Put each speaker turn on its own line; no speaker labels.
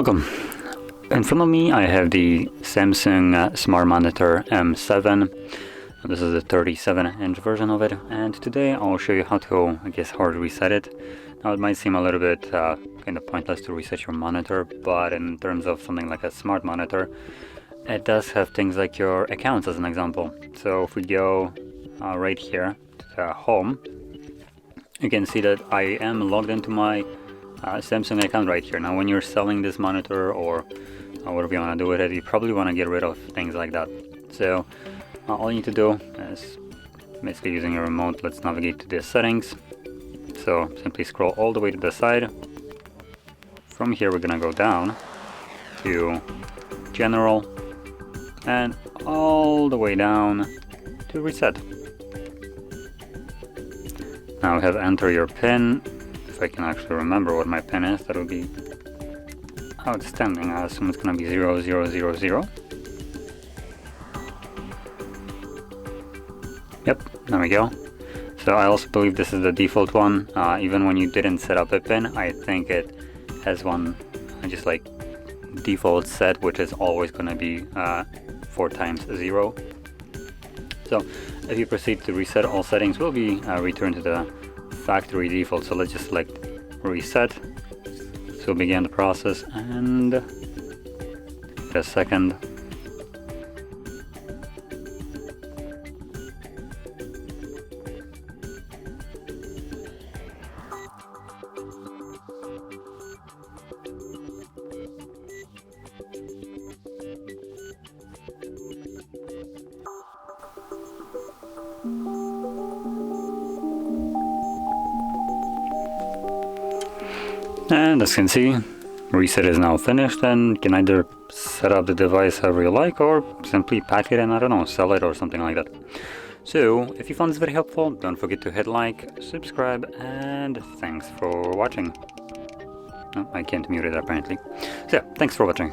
Welcome. In front of me I have the Samsung Smart Monitor M7. This is the 37-inch version of it, and today I'll show you how to, hard reset it. Now it might seem a little bit kind of pointless to reset your monitor, but in terms of something like a smart monitor, it does have things like your accounts as an example. So if we go right here to home, you can see that I am logged into my Samsung account right here. Now when you're selling this monitor or whatever you want to do with it, you probably want to get rid of things like that. So all you need to do is basically using your remote, let's navigate to the settings. So simply scroll all the way to the side. From here we're gonna go down to general and all the way down to reset. Now we have enter your PIN. If I can actually remember what my PIN is, that would be outstanding. I assume it's gonna be 0000. Yep, there we go. So I also believe this is the default one. Even when you didn't set up a PIN, I think it has one just like default set, which is always gonna be 4 times 0. So if you proceed to reset, all settings will be returned to the factory default. So let's just select reset. So begin the process and give it a second. And as you can see, reset is now finished, and you can either set up the device however you like or simply pack it and, I don't know, sell it or something like that. So if you found this very helpful, don't forget to hit like, subscribe, and thanks for watching. Oh, I can't mute it apparently. So yeah, thanks for watching.